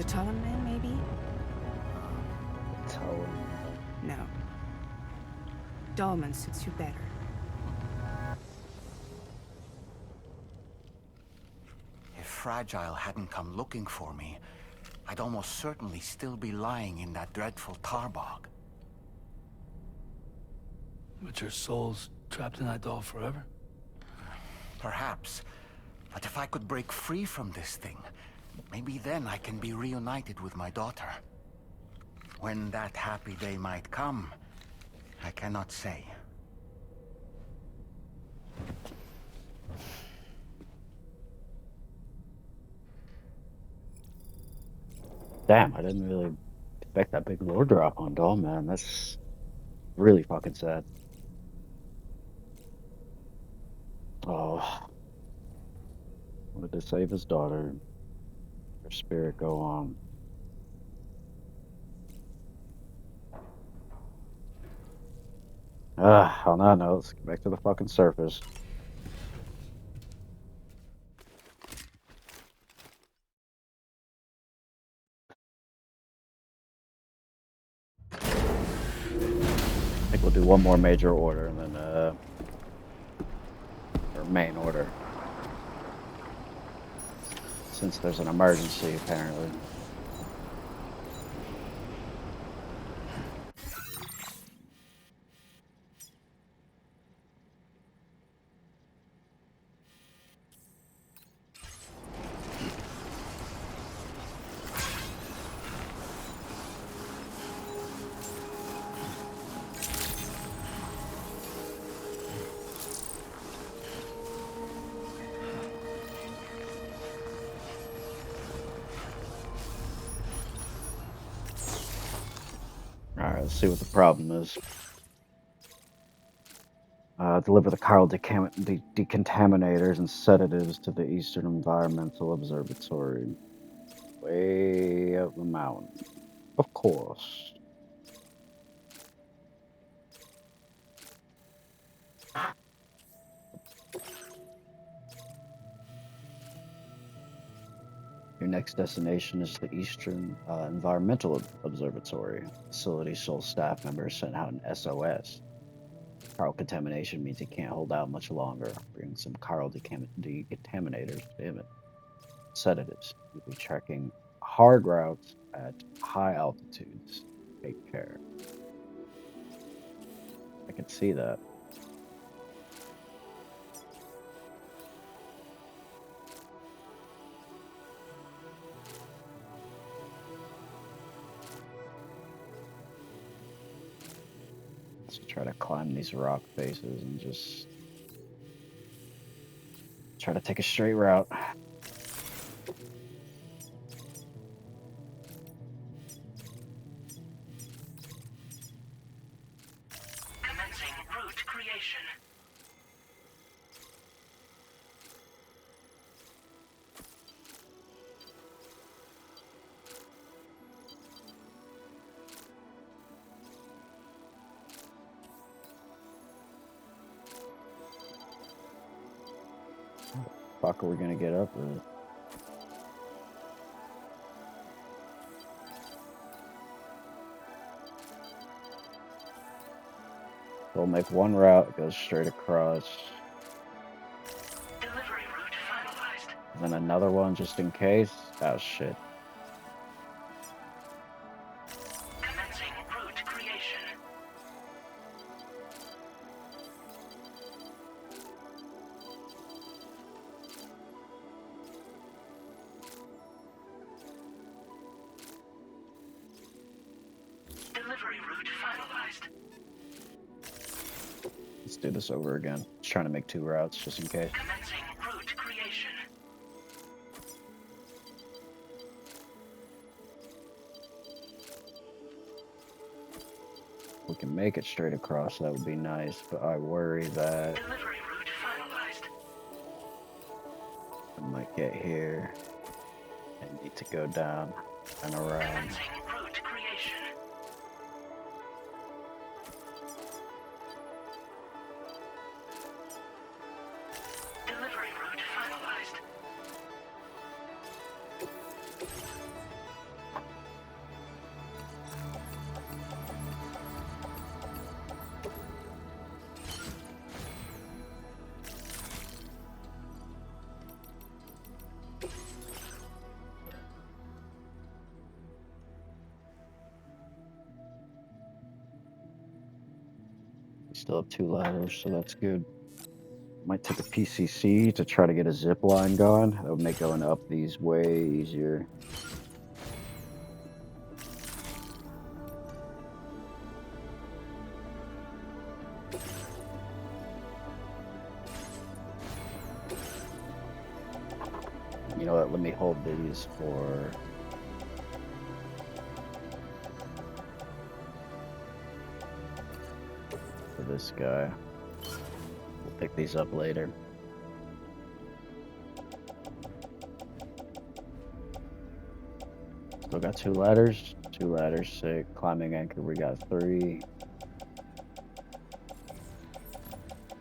The Tulum man, maybe? Tulum. No. Dolman suits you better. If Fragile hadn't come looking for me, I'd almost certainly still be lying in that dreadful tar bog. But your soul's trapped in that doll forever? Perhaps. But if I could break free from this thing, maybe then I can be reunited with my daughter. When that happy day might come, I cannot say. Damn, I didn't really expect that big lore drop on Doll, man. That's really fucking sad. Oh, wanted to save his daughter. Her spirit go on. On that note, let's get back to the fucking surface. I think we'll do one more major order and then, or main order. Since there's an emergency, apparently. Alright, let's see what the problem is. Deliver the chiral decontaminators and sedatives to the Eastern Environmental Observatory. Way up the mountain. Of course. Your next destination is the Eastern Environmental Observatory. Facility sole staff members sent out an SOS. Chiral contamination means it can't hold out much longer. Bring some chiral decontaminators, damn it. Sedatives. You'll be tracking hard routes at high altitudes. Take care. I can see that. Let's try to climb these rock faces and just try to take a straight route. Commencing route creation. Fuck, are we gonna get up with it? We'll make one route, it goes straight across. Delivery route finalized. Then another one just in case. Oh shit. Commencing route creation. Delivery route finalized. Let's do this over again. Just trying to make two routes just in case. Commencing route creation. If we can make it straight across, that would be nice, but I worry that Delivery route finalized. I might get here and need to go down and around. Commencing route creation. Delivery route finalized. We still have 2 ladders, so that's good. Might take a PCC to try to get a zip line going. That would make going up these way easier. You know what? Let me hold these for this guy. We'll pick these up later. Still got 2 ladders. 2 ladders, sick. Climbing anchor, we got 3.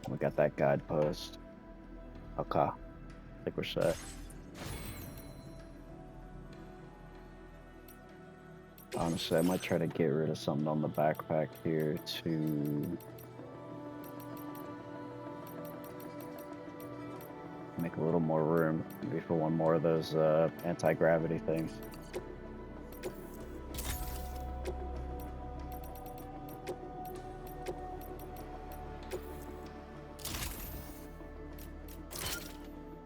We got that guidepost. Okay. I think we're set. Honestly, I might try to get rid of something on the backpack here to make a little more room, maybe for one more of those anti-gravity things.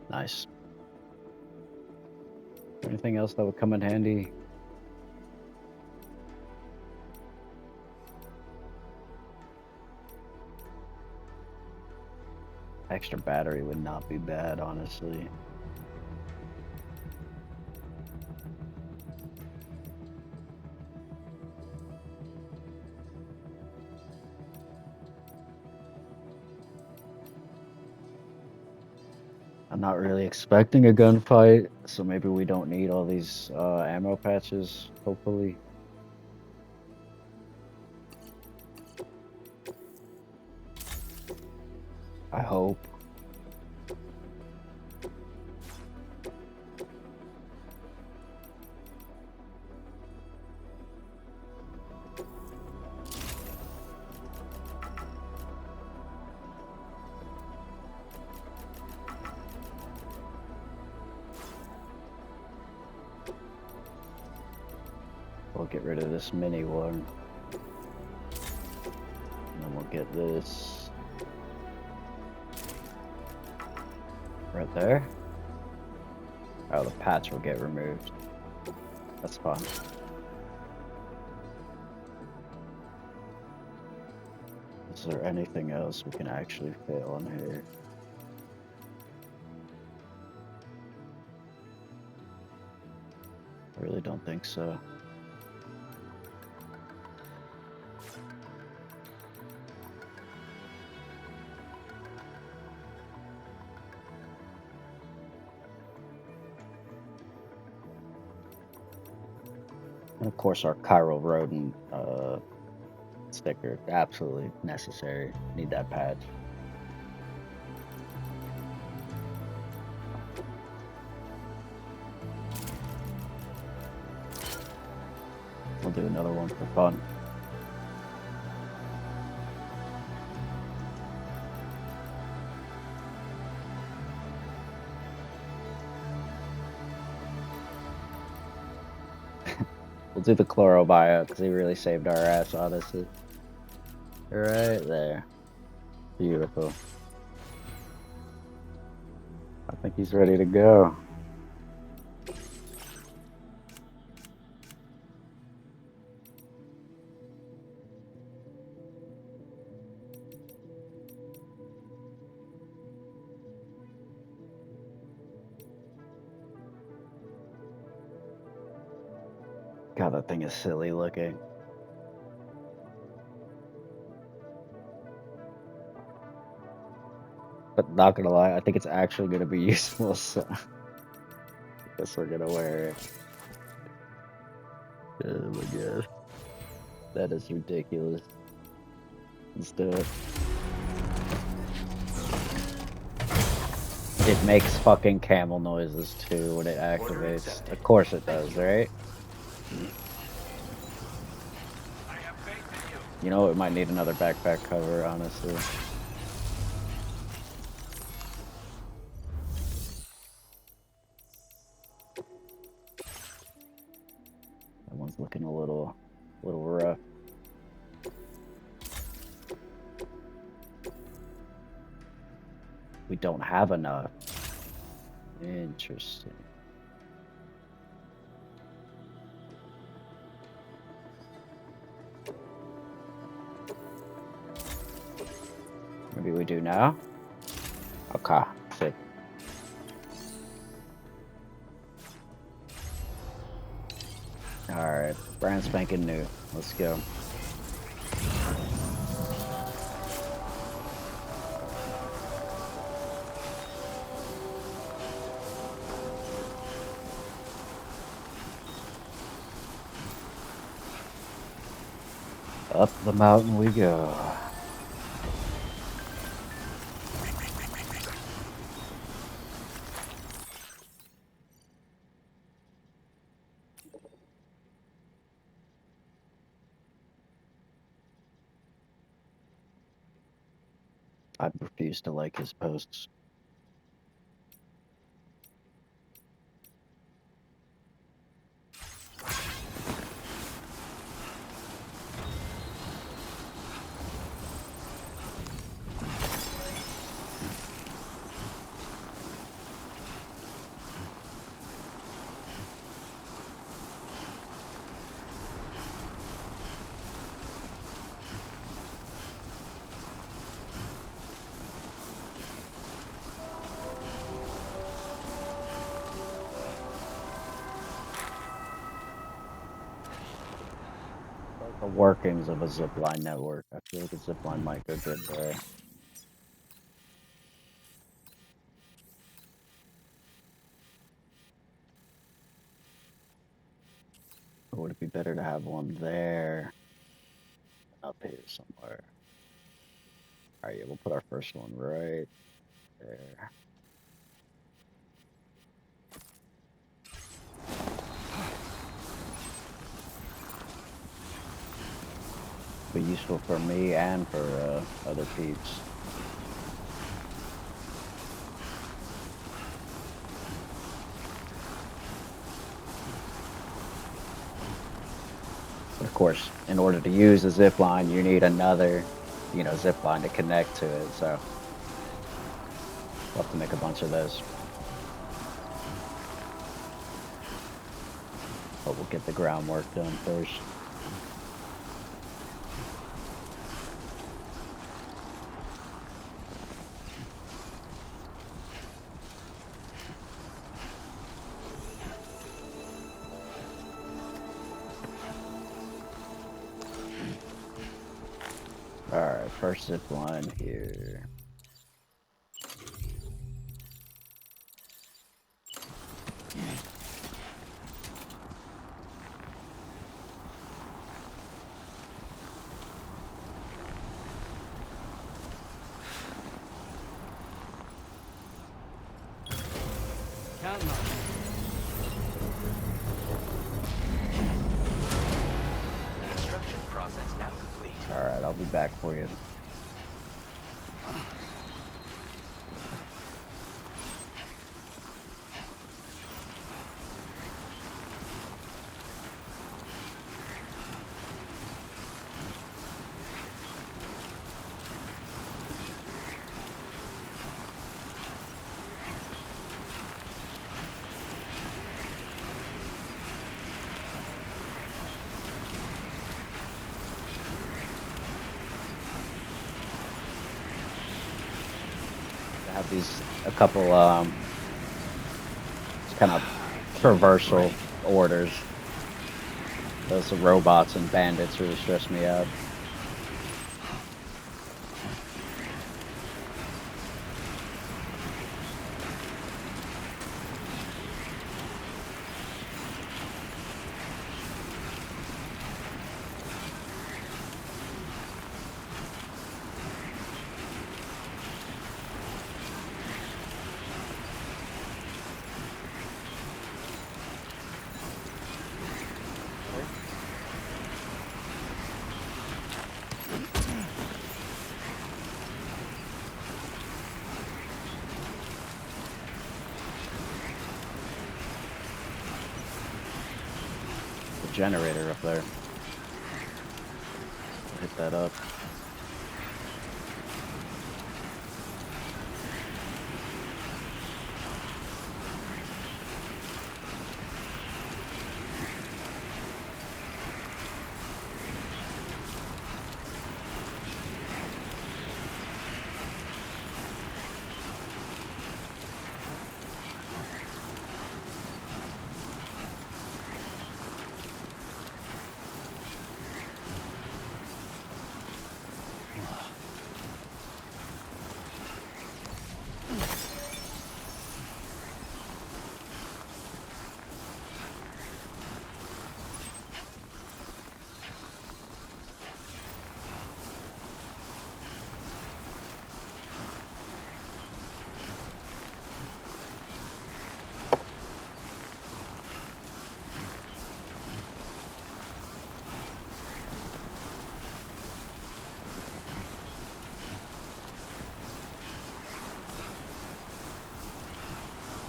Nice. Anything else that would come in handy? Extra battery would not be bad, honestly. I'm not really expecting a gunfight, so maybe we don't need all these ammo patches, hopefully. I hope. We'll get rid of this mini one. And then we'll get this right there. Oh, the patch will get removed. That's fine. Is there anything else we can actually fit on here? I really don't think so. And of course, our chiral rodent sticker, absolutely necessary. Need that patch. We'll do another one for fun. We'll do the chloro bio because he really saved our ass, honestly. Right there. Beautiful. I think he's ready to go. God, that thing is silly looking. But not gonna lie, I think it's actually gonna be useful, so I guess we're gonna wear it. Oh my god. That is ridiculous. Let's do it. It makes fucking camel noises too when it activates. Of course it does, right? You know, it might need another backpack cover, honestly. That one's looking a little rough. We don't have enough. Interesting. Maybe we do now? Okay, sick. Alright, brand spanking new. Let's go. Up the mountain we go. I refuse to like his posts. The workings of a zipline network. I feel like a zipline might go good there. Or would it be better to have one there? Up here somewhere. Alright, yeah, we'll put our first one right there. Be useful for me and for other peeps. But of course, in order to use a zip line, you need another, zip line to connect to it. So we'll have to make a bunch of those. But we'll get the groundwork done first. Alright, first zip line here. Counting on it. Construction process now complete. Alright, I'll be back for you. Have these a couple kind of traversal orders. Those robots and bandits really stress me out. Generator up there. Hit that up.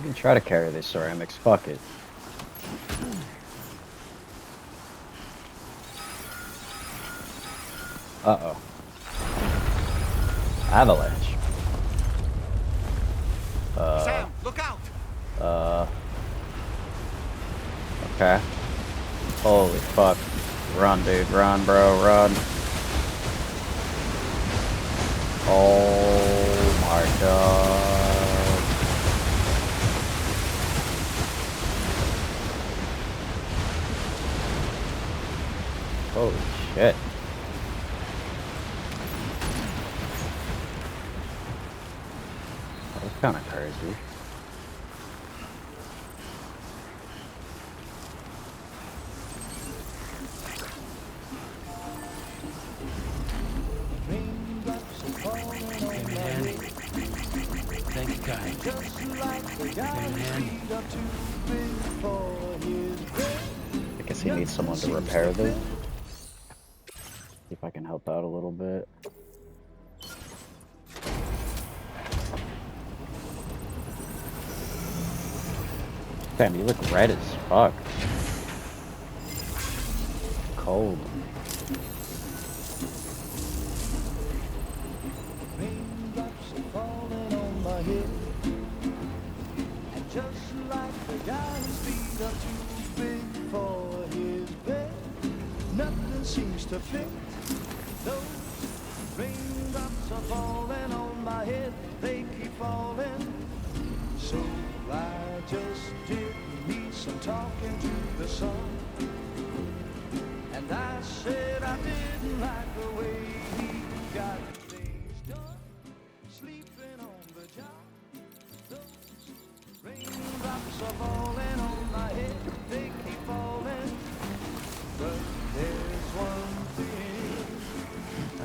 can try to carry these ceramics. Fuck it. Uh-oh. Avalanche. Sam, look out! Okay. Holy fuck. Run, dude. Run, bro. Run. Oh my god. Holy shit. That was kind of crazy. Came in handy. Thank you, guy. Came in handy. I guess he needs someone to repair this. See if I can help out a little bit. Damn, you look red as fuck. Cold. Raindrops are falling on my head, and just like the guy whose feet are too big for his bed, nothing seems to fit. Those raindrops are falling on my head, they keep falling. So I just did me some talking to the sun, and I said I didn't like the way he got things done, sleeping on the job. Those raindrops are falling on my head, they keep falling. But there's one thing.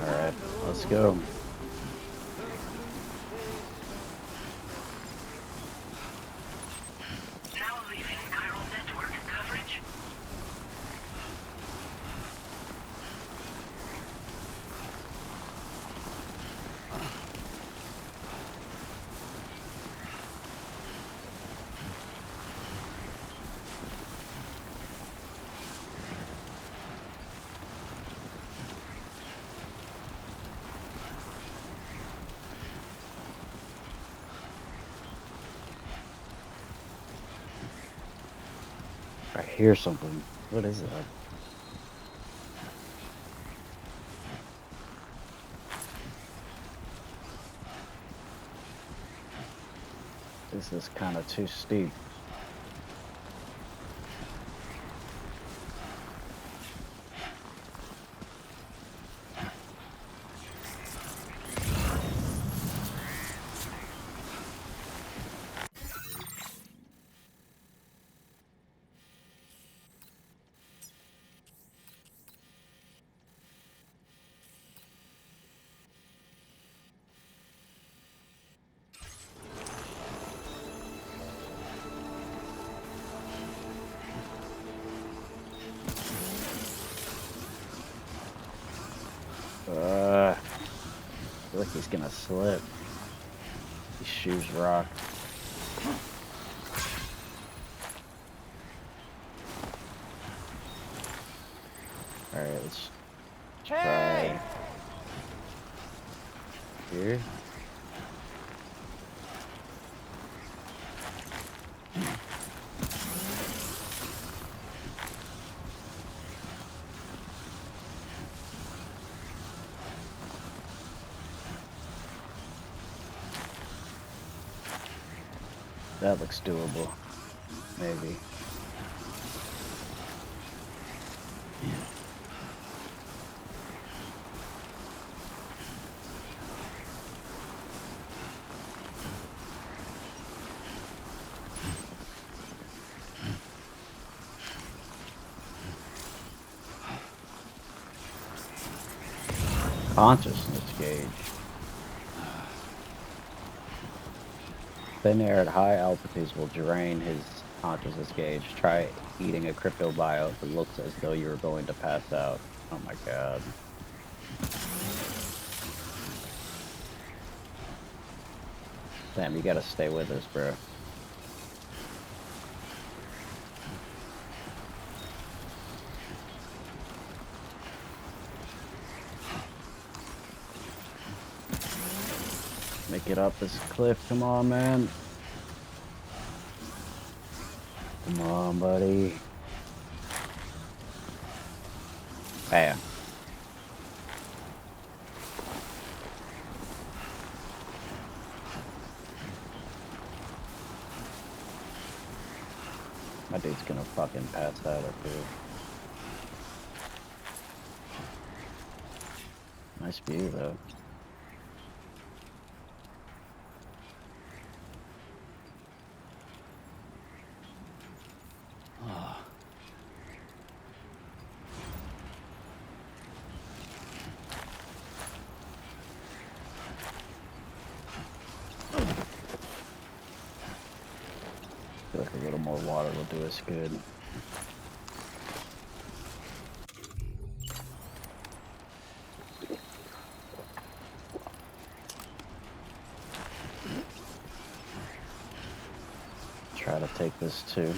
Alright, let's go. Now leaving chiral network coverage. I hear something. What is that? This is kind of too steep. I feel like he's gonna slip. These shoes rock. Alright, let's try here. That looks doable. Maybe. Consciousness gauge. Thin air at high altitudes will drain his consciousness gauge. Try eating a cryptobio if it looks as though you were going to pass out. Oh my god. Damn, you gotta stay with us, bro. make it up this cliff. Come on, man. Come on, buddy. Bam. My dude's gonna fucking pass out up here. Nice view, though. I feel like a little more water will do us good. Try to take this too.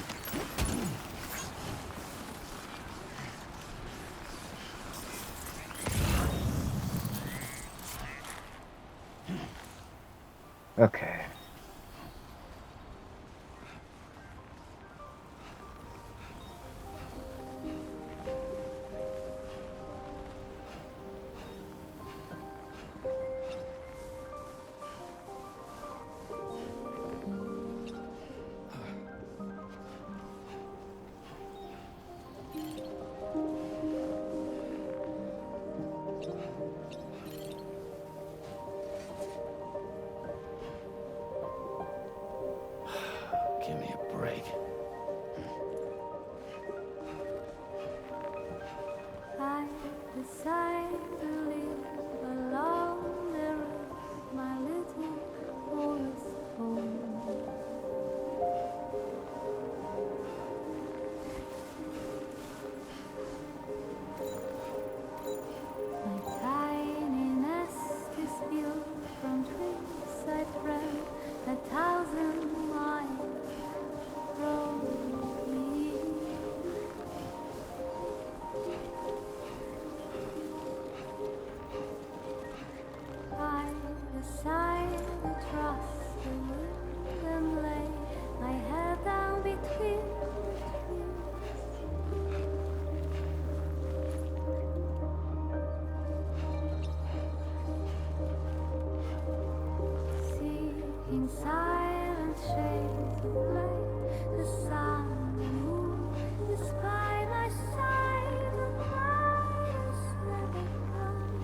Okay. Give me a break. I decide to live along the road, my little forest home. My tiny nest is built from trees I thread 1,000 miles from me. I decide to trust the wind and lay my head down between the trees. Seeking silent shades of light, the sun and the moon is by my side, and clouds never come.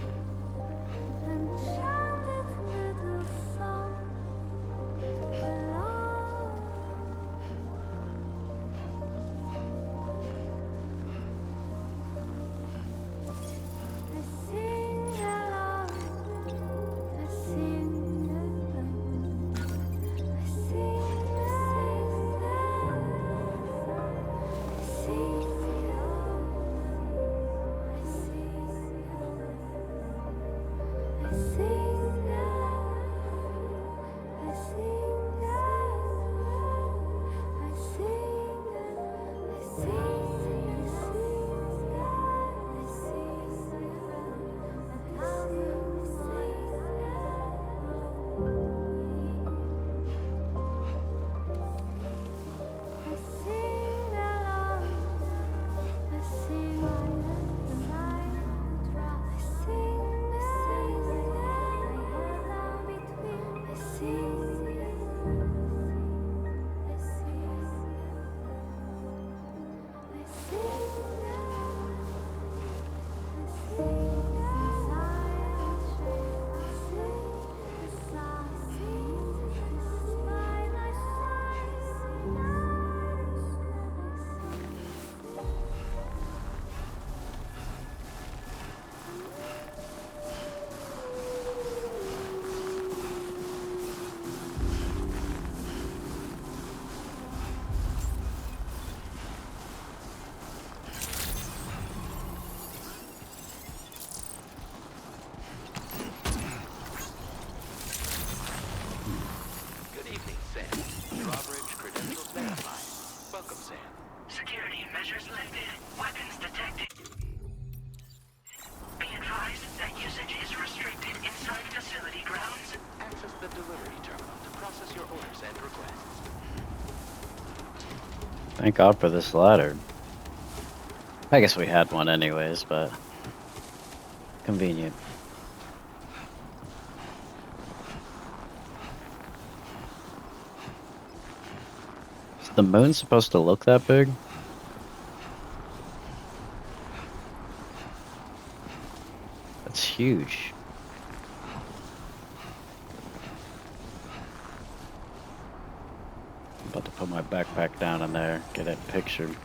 Enchanted little song along. I sing along, I sing along, I sing, Thank God for this ladder. I guess we had one anyways, but convenient. Is the moon supposed to look that big? That's huge. I'm about to put my backpack down in there, get it pictured.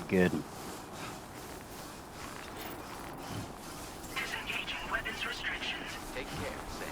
Good. Disengaging weapons restrictions. Take care, Sam.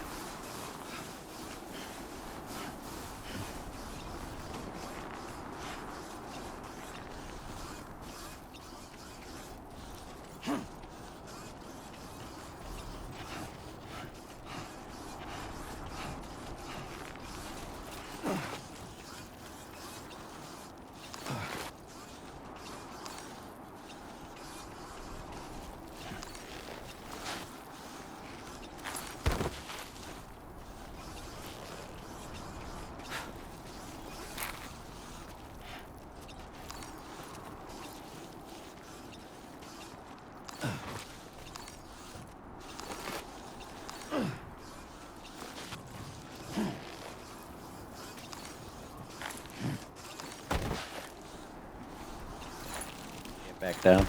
Get back down.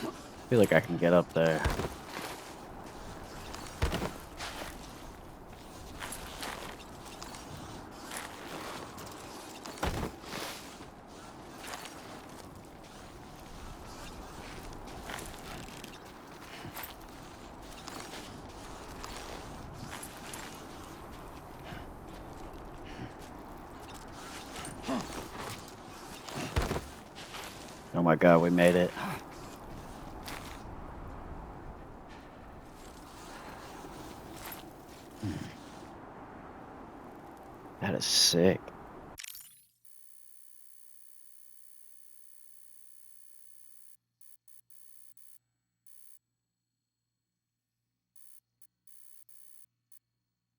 I feel like I can get up there. Oh my God, we made it. That is sick.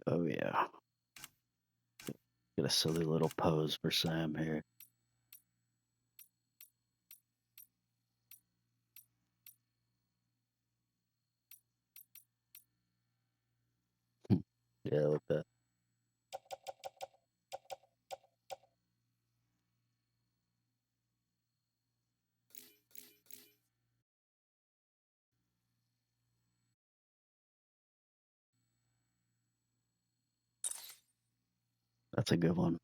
Oh yeah. Get a silly little pose for Sam here. Yeah, like that. That's a good one.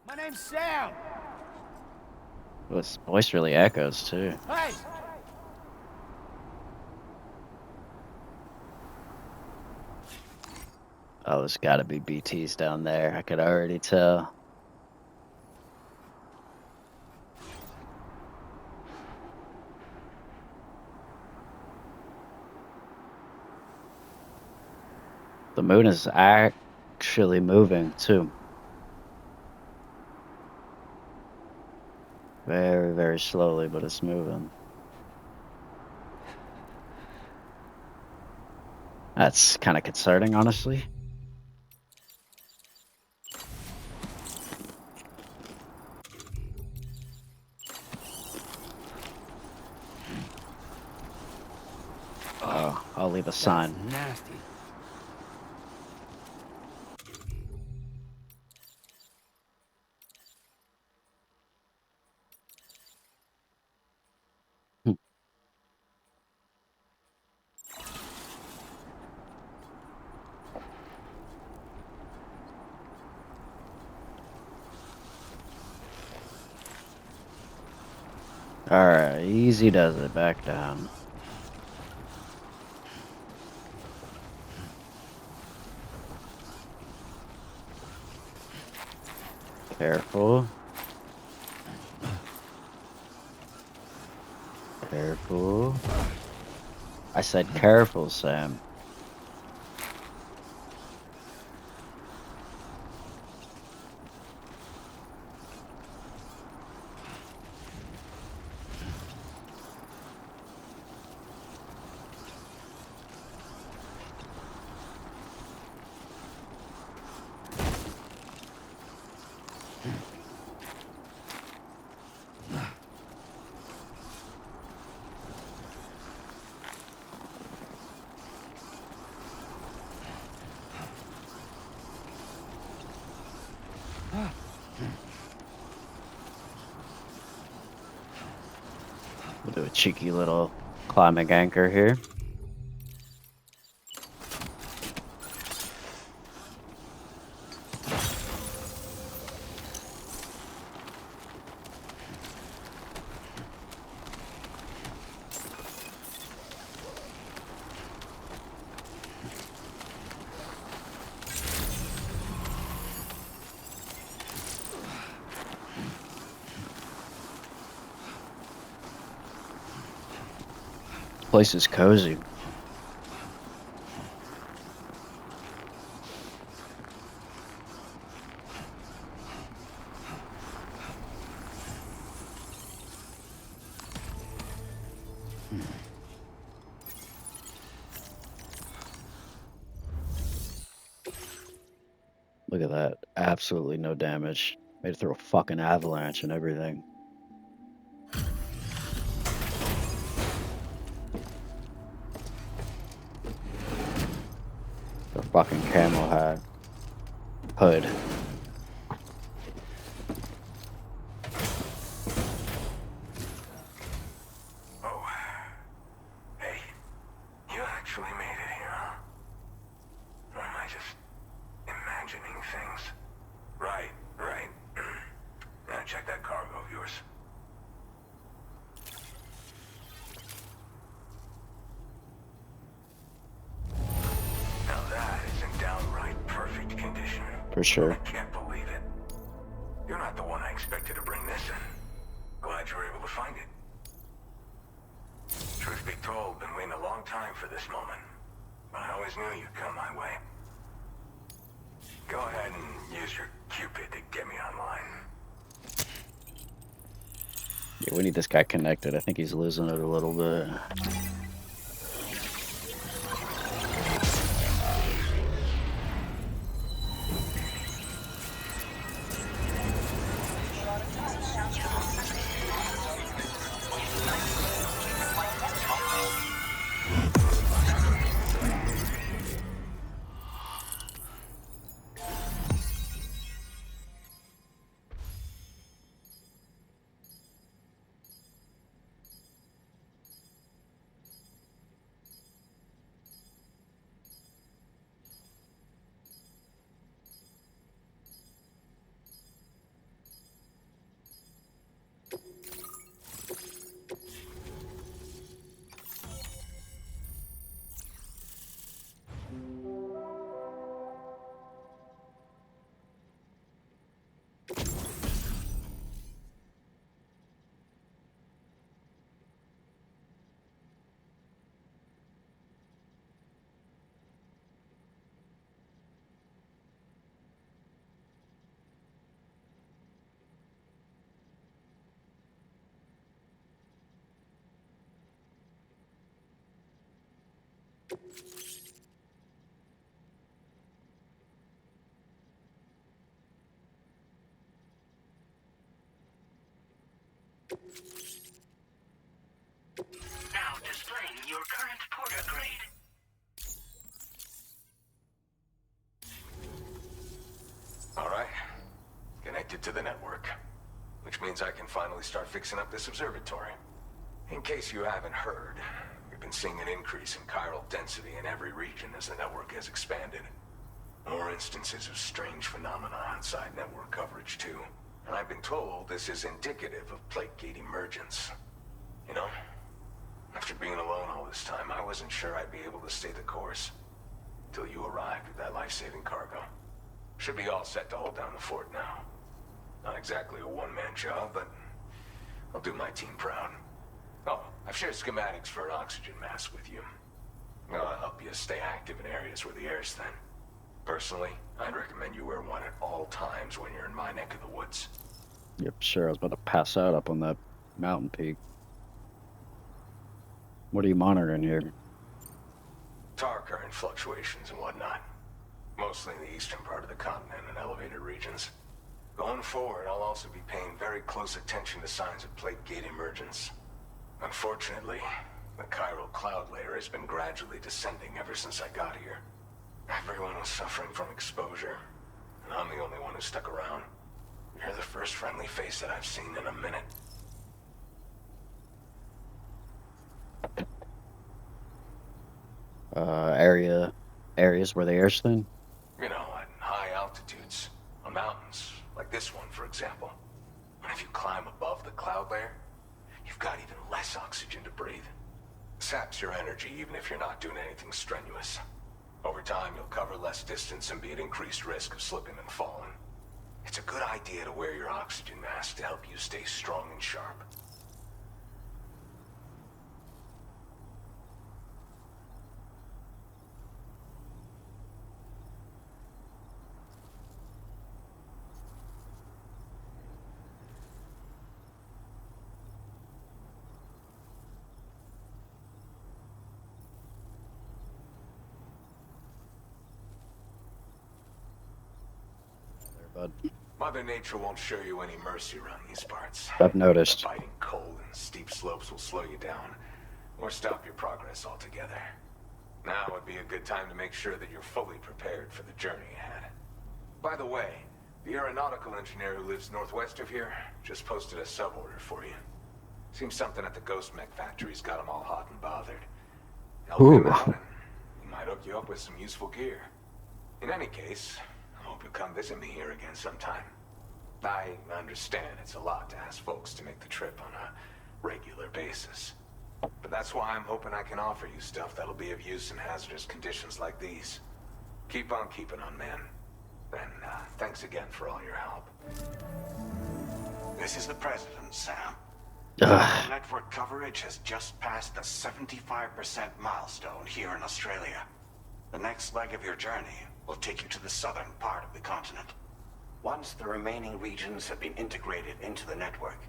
My name's Sam. Well, his voice really echoes too. Hey! Oh, there's gotta be BTs down there. I could already tell. The moon is actually moving too. Very, very slowly, but it's moving. That's kind of concerning, honestly. Oh, I'll leave a That's sign. nasty. Hmm. Alright, easy does it. Back down. Careful. Careful. I said careful, Sam. We'll do a cheeky little climbing anchor here. Place is cozy. Look at that. Absolutely no damage. Made it through a fucking avalanche and everything. The fucking camel hat. Hood. Oh. Hey, you actually made it here, huh? Or am I just imagining things? Right. Now check that cargo of yours. Now that is in downright perfect condition. For sure. I can't believe it. You're not the one I expected to bring this in. Glad you were able to find it. Truth be told, been waiting a long time for this moment. But I always knew you'd come my way. Go ahead and use your Cupid to get me online. Yeah, we need this guy connected. I think he's losing it a little bit. Now displaying your current porter grade. All right. Connected to the network. Which means I can finally start fixing up this observatory. In case you haven't heard, we've been seeing an increase in chiral density in every region as the network has expanded. More instances of strange phenomena outside network coverage, too. And I've been told this is indicative of plate gate emergence. You know, after being alone all this time, I wasn't sure I'd be able to stay the course. Till you arrived with that life-saving cargo. Should be all set to hold down the fort now. Not exactly a one-man job, but I'll do my team proud. Oh, I've shared schematics for an oxygen mask with you. I'll help you stay active in areas where the air's thin. Personally, I'd recommend you wear one at all times when you're in my neck of the woods. Yep, sure. I was about to pass out up on that mountain peak. What are you monitoring here? Tar current fluctuations and whatnot. Mostly in the eastern part of the continent and elevated regions. Going forward, I'll also be paying very close attention to signs of plate gate emergence. Unfortunately, the chiral cloud layer has been gradually descending ever since I got here. Everyone was suffering from exposure, and I'm the only one who stuck around. You're the first friendly face that I've seen in a minute. Areas where the air's thin? You know, at high altitudes, on mountains, like this one, for example. And if you climb above the cloud layer, you've got even less oxygen to breathe. Saps your energy even if you're not doing anything strenuous. Over time, you'll cover less distance and be at increased risk of slipping and falling. It's a good idea to wear your oxygen mask to help you stay strong and sharp. Bud. Mother Nature won't show you any mercy around these parts. I've noticed. The biting cold and steep slopes will slow you down, or stop your progress altogether. Now would be a good time to make sure that you're fully prepared for the journey ahead. By the way, the aeronautical engineer who lives northwest of here just posted a sub-order for you. Seems something at the Ghost Mech factory's got him all hot and bothered. Help him out and he might hook you up with some useful gear. In any case, I hope you'll come visit me here again sometime. I understand it's a lot to ask folks to make the trip on a regular basis. But that's why I'm hoping I can offer you stuff that'll be of use in hazardous conditions like these. Keep on keeping on, man. And thanks again for all your help. This is the President, Sam. Ugh. Network coverage has just passed the 75% milestone here in Australia. The next leg of your journey will take you to the southern part of the continent. Once the remaining regions have been integrated into the network,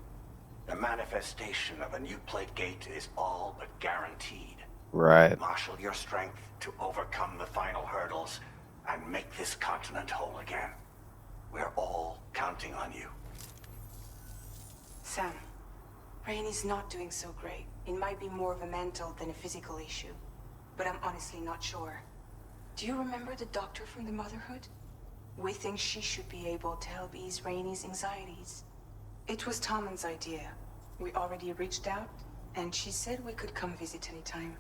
the manifestation of a new plate gate is all but guaranteed. Right. Marshal your strength to overcome the final hurdles and make this continent whole again. We're all counting on you. Sam, Rainy's not doing so great. It might be more of a mental than a physical issue, but I'm honestly not sure. Do you remember the doctor from the Motherhood? We think she should be able to help ease Rainy's anxieties. It was Tommen's idea. We already reached out, and she said we could come visit anytime.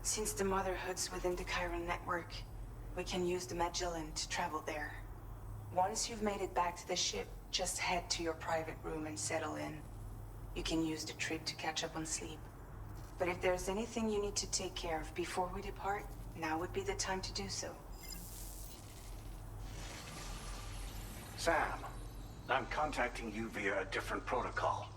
Since the Motherhood's within the Chiron network, we can use the Magellan to travel there. Once you've made it back to the ship, just head to your private room and settle in. You can use the trip to catch up on sleep. But if there's anything you need to take care of before we depart, now would be the time to do so. Sam, I'm contacting you via a different protocol.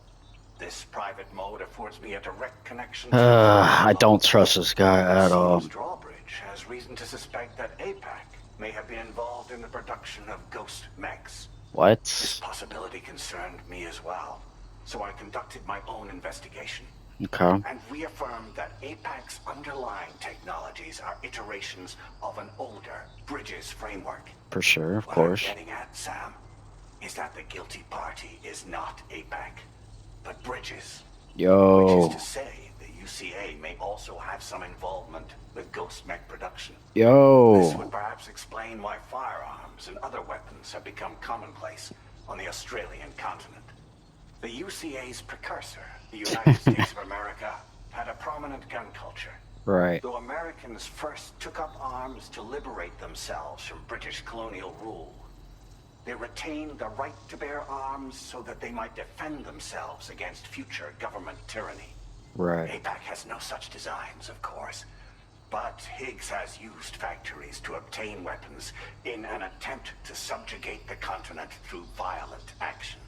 This private mode affords me a direct connection to... I don't trust this guy at all. Drawbridge has reason to suspect that APAC may have been involved in the production of ghost mechs. What? This possibility concerned me as well, so I conducted my own investigation. Okay. And reaffirmed that APAC's underlying technologies are iterations of an older Bridges framework. For sure, of What course. I'm getting at, Sam, is that the guilty party is not APAC, but Bridges. Yo. Which is to say, the UCA may also have some involvement with Ghost Mech production. This Yo. would perhaps explain why firearms and other weapons have become commonplace on the Australian continent. The UCA's precursor, the United States of America, had a prominent gun culture. Right. Though Americans first took up arms to liberate themselves from British colonial rule, they retained the right to bear arms so that they might defend themselves against future government tyranny. Right. APAC has no such designs, of course. But Higgs has used factories to obtain weapons in an attempt to subjugate the continent through violent action.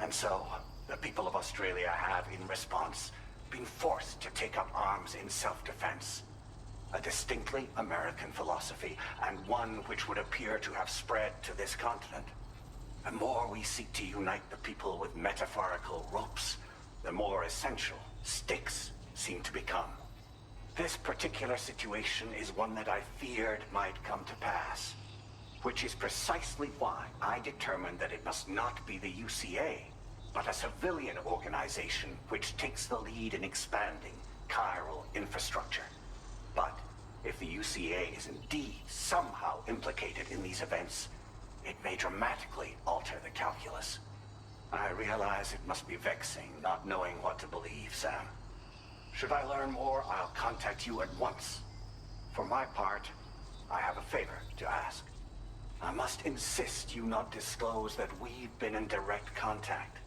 And so, the people of Australia have, in response, been forced to take up arms in self-defense. A distinctly American philosophy, and one which would appear to have spread to this continent. The more we seek to unite the people with metaphorical ropes, the more essential sticks seem to become. This particular situation is one that I feared might come to pass, which is precisely why I determined that it must not be the UCA, but a civilian organization which takes the lead in expanding chiral infrastructure. But if the UCA is indeed somehow implicated in these events, it may dramatically alter the calculus. I realize it must be vexing not knowing what to believe, Sam. Should I learn more, I'll contact you at once. For my part, I have a favor to ask. I must insist you not disclose that we've been in direct contact.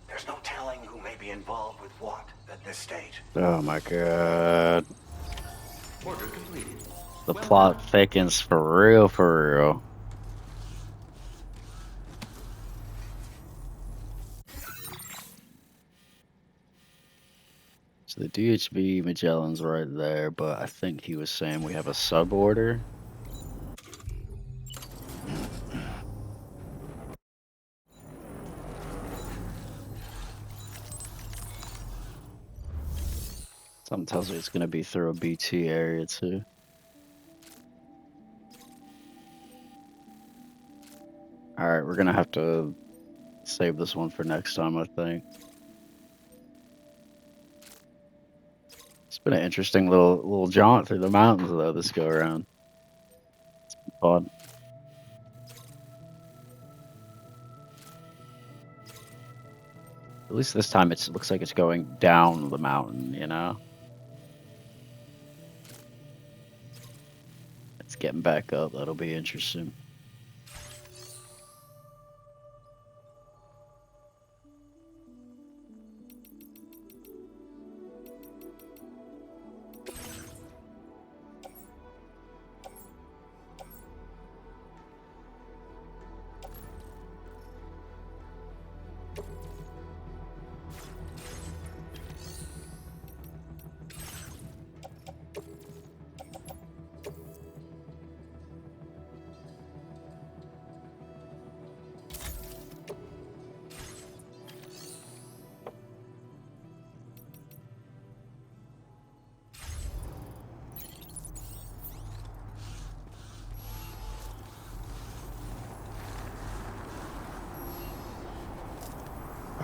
There's no telling who may be involved with what at this stage. Oh my god. Order completed. The Well plot done. thickens for real, for real. So the DHB Magellan's right there, but I think he was saying we have a suborder. Something tells me it's going to be through a BT area too. Alright, we're going to have to save this one for next time, I think. It's been an interesting little jaunt through the mountains, though, this go around. It's been fun. At least this time it looks like it's going down the mountain, you know? It's getting back up. That'll be interesting.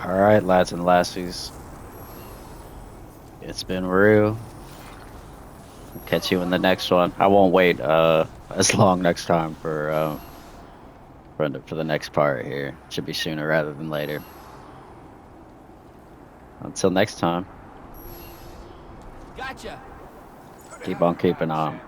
Alright, lads and lassies. It's been real. Catch you in the next one. I won't wait as long next time for the next part here. Should be sooner rather than later. Until next time. Gotcha. Keep on keeping on.